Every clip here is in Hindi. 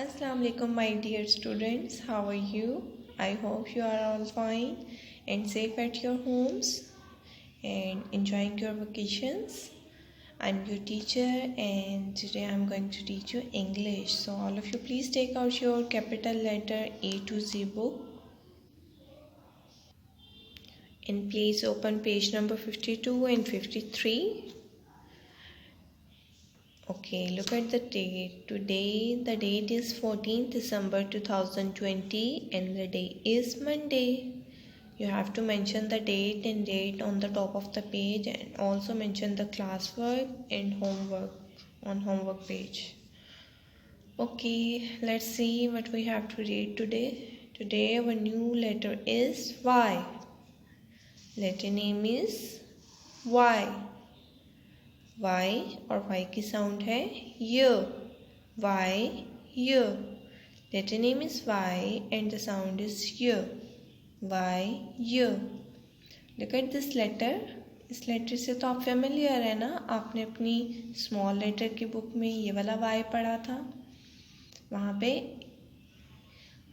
Assalamu alaikum my dear students, how are you? I hope you are all fine and safe at your homes and enjoying your vacations. I'm your teacher and today I'm going to teach you English. So all of you please take out your capital letter A to Z book and please open page number 52 and 53. Okay, look at the date. Today the date is 14th December 2020 and the day is Monday. You have to mention the date and date on the top of the page and also mention the classwork and homework on homework page. Okay, let's see what we have to read today. Today our new letter is Y. Letter name is Y. Y और Y की साउंड है य. Y, य. Letter name is Y and the sound is य. Y, य. Look at this letter. इस लेटर से तो आप फेमिलियर है ना. आपने अपनी स्मॉल लेटर की बुक में ये वाला Y पढ़ा था. वहाँ पे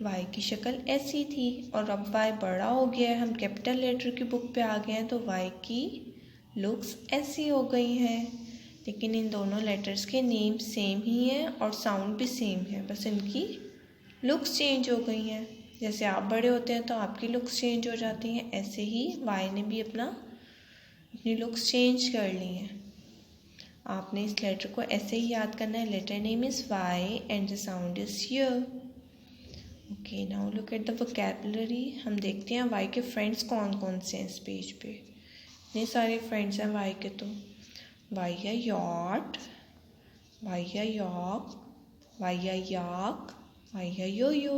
Y की शक्ल ऐसी थी और अब Y बड़ा हो गया है. हम कैपिटल लेटर की बुक पे आ गए हैं तो Y की लुक्स ऐसी हो गई हैं. लेकिन इन दोनों लेटर्स के नेम सेम ही हैं और साउंड भी सेम है. बस इनकी लुक्स चेंज हो गई हैं. जैसे आप बड़े होते हैं तो आपकी लुक्स चेंज हो जाती हैं, ऐसे ही वाई ने भी अपनी लुक्स चेंज कर ली हैं. आपने इस लेटर को ऐसे ही याद करना है. Letter name is Y and the sound is य. Okay, now look at the vocabulary. हम देखते हैं वाई के फ्रेंड्स कौन कौन से हैं इस पेज पे. इतने सारे फ्रेंड्स हैं वाई के. तो वाई या यॉट, वाई या यॉक, वाई या याक, वाई या yo yo.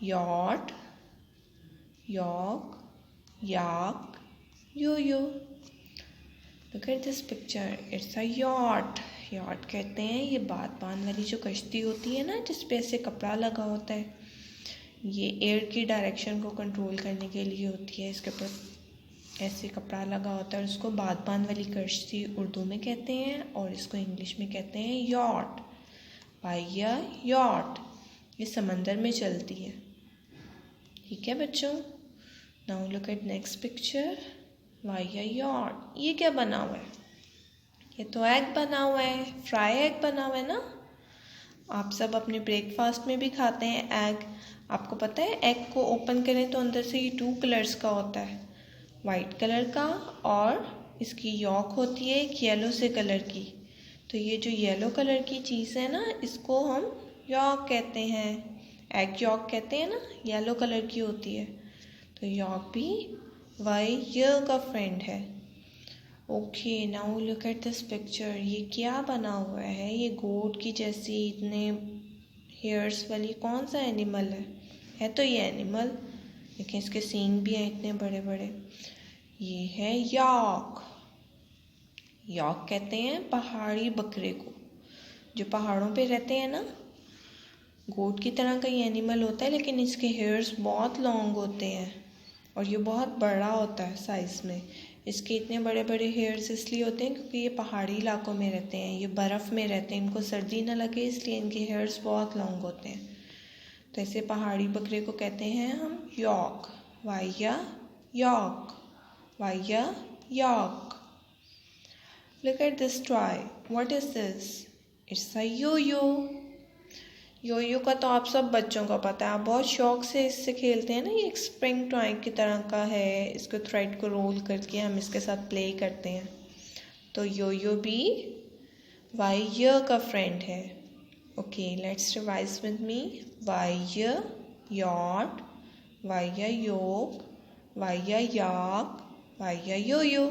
Yacht, yak, yak, yo yo. Look at this picture. It's a yacht. Yacht कहते हैं ये बादबान वाली जो कश्ती होती है ना, जिस पे ऐसे कपड़ा लगा होता है. ये एयर की डायरेक्शन को कंट्रोल करने के लिए होती है. इसके ऊपर ऐसे कपड़ा लगा होता है. उसको बादबान वाली कश्ती उर्दू में कहते हैं और इसको इंग्लिश में कहते हैं यॉट. Via yacht. ये समंदर में चलती है. ठीक है बच्चों. Now look eight next picture. Via yacht. ये क्या बना हुआ है? ये तो एग बना हुआ है. फ्राई एग बना हुआ है ना. आप सब अपने ब्रेकफास्ट में भी खाते हैं एग. आपको पता है एग को ओपन करें तो अंदर से ये 2 कलर्स का होता है. वाइट कलर का और इसकी यॉक होती है एक येलो से कलर की. तो ये जो येलो कलर की चीज़ है ना, इसको हम यॉक कहते हैं. एग यॉक कहते हैं ना, येलो कलर की होती है. तो यॉक भी वाई य का फ्रेंड है. Okay, now look at this picture. ये क्या बना हुआ है? ये गोट की जैसी इतने हेयर्स वाली कौन सा एनिमल है तो ये एनिमल, लेकिन इसके सींग भी हैं इतने बड़े बड़े. ये है यॉक. यॉक कहते हैं पहाड़ी बकरे को, जो पहाड़ों पे रहते हैं ना. गोट की तरह का ये एनिमल होता है, लेकिन इसके हेयर्स बहुत लॉन्ग होते हैं और ये बहुत बड़ा होता है साइज़ में. इसके इतने बड़े बड़े हेयर्स इसलिए होते हैं क्योंकि ये पहाड़ी इलाकों में रहते हैं. ये बर्फ़ में रहते हैं. इनको सर्दी ना लगे इसलिए इनके हेयर्स बहुत लॉन्ग होते हैं. तो ऐसे पहाड़ी बकरे को कहते हैं हम yolk. Y a yolk. Y a yolk. Look at this toy. What is this? It's a yo-yo. Yo-yo का तो आप सब बच्चों को पता है. आप बहुत शौक से इससे खेलते हैं ना. ये एक स्प्रिंग टॉय की तरह का है. इसको थ्रेड को रोल करके हम इसके साथ प्ले करते हैं. तो यो-यो भी वाई य का फ्रेंड है. Okay, let's revise with me. Y य yacht, Y a yolk, Y या याक, वाई या यो यो.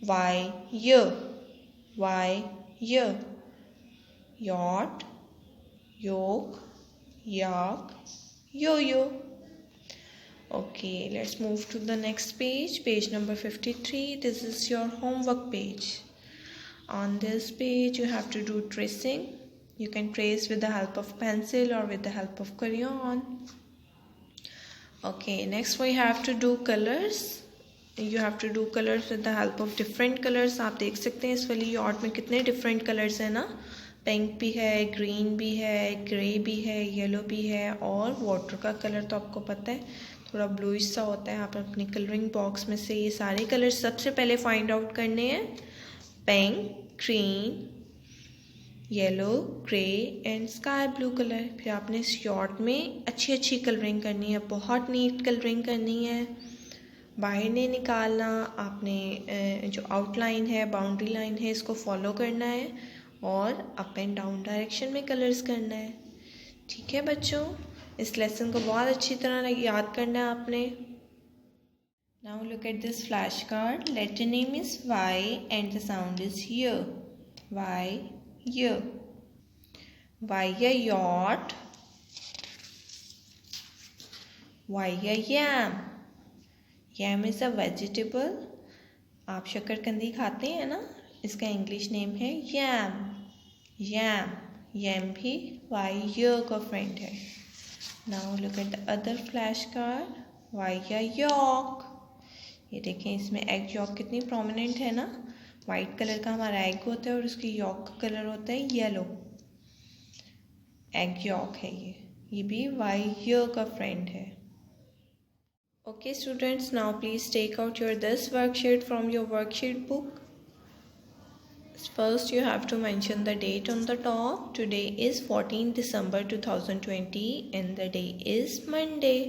वाई य, वाई य. Yacht, yolk, yak, yo yo. Okay, let's move to the next page. Page number 53. This is your homework page. On this page you have to do tracing. You can trace with the help of pencil or with the help of crayon. Okay, next we have to do colors. You have to do colors with the help of different colors. आप देख सकते हैं इस वाली यार्ड में कितने different colors हैं ना. पिंक भी है, ग्रीन भी है, ग्रे भी है, येलो भी है और वाटर का कलर तो आपको पता है थोड़ा ब्लूइश सा होता है। आप अपनी कलरिंग बॉक्स में से ये सारे कलर सबसे पहले फाइंड आउट करने हैं। Pink, green, yellow, grey and sky blue colour. फिर आपने इस यार्ड में अच्छी अच्छी कलरिंग करनी है, बहुत नीट कलरिंग करनी है, बाहर नहीं निकालना। आपने जो आउटलाइन है, बाउंड्री लाइन है, इसको फॉलो करना है और अप एंड डाउन डायरेक्शन में कलर्स करना है। ठीक है बच्चों, इस लेसन को बहुत अच्छी तरह याद करना है आपने। Now look at this flash card. Letter name is Y and the sound is य। वाई य। Y a yacht? Why a yam? Yam is a vegetable. आप शकरकंदी खाते हैं ना, इसका इंग्लिश नेम है yam. Yam. Yam भी why year का फ्रेंड है. Now look at the other flashcard. Why a yolk? ये देखें, इसमें एग यॉक कितनी प्रोमिनेंट है ना। वाइट कलर का हमारा एग होता है और उसकी यॉक का कलर होता है येलो। एग यॉक है ये भी वाई य का फ्रेंड है। Okay students, now please take out your this worksheet from your worksheet book. First you have to mention the date on the top. Today is 14 December 2020 and the day is Monday.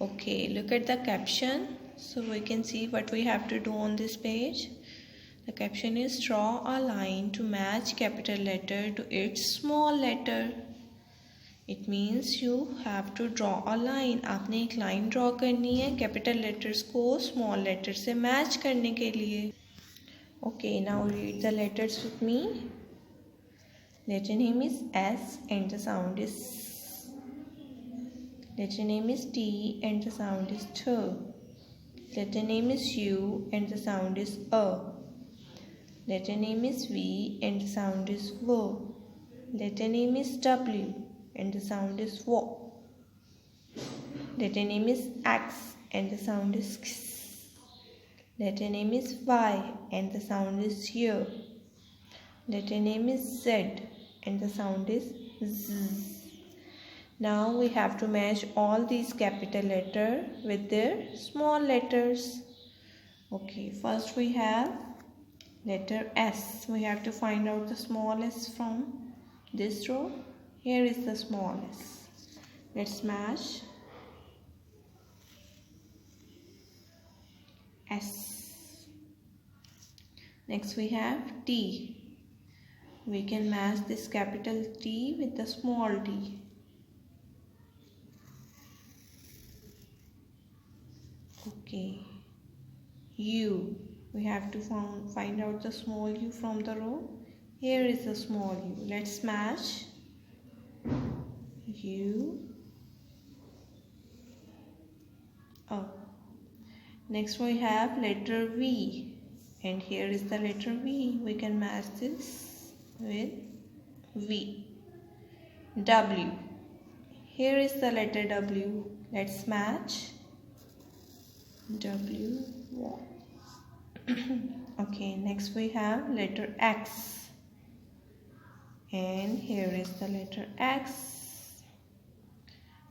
Okay, look at the caption so we can see what we have to do on this page. The caption is draw a line to match capital letter to its small letter. It means you have to draw a line. आपने एक line draw करनी है capital letters को small letters से match करने के लिए। Okay, now read the letters with me. Letter name is S and the sound is. Letter name is T and the sound is T. Letter name is U and the sound is A. Letter name is V and the sound is V. Letter name is W and the sound is W. Letter name is X and the sound is X. Letter name is Y and the sound is Y. Letter name is Z and the sound is Z. Now we have to match all these capital letters with their small letters. Okay, first we have letter S. We have to find out the smallest from this row. Here is the smallest. Let's match S. Next we have T. We can match this capital T with the small t. Okay. U. We have to find out the small u from the row. Here is the small u. Let's match U. Oh. Next we have letter V. And here is the letter V. We can match this with V. W. Here is the letter W. Let's match W. Okay, next we have letter X. And here is the letter X.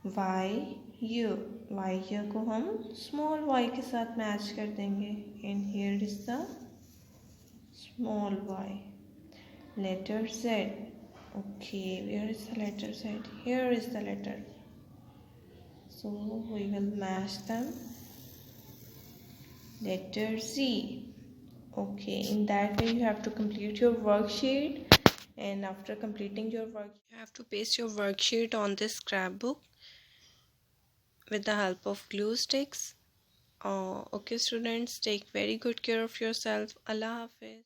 Y. U. Y को हम small y के साथ match कर देंगे. And here is the small y. Letter Z. Okay, where is the letter Z? Here is the letter. So we will match them. Letter Z. Okay, in that way you have to complete your worksheet, and after completing your work you have to paste your worksheet on this scrapbook with the help of glue sticks. Okay students, take very good care of yourself. Allah Hafiz.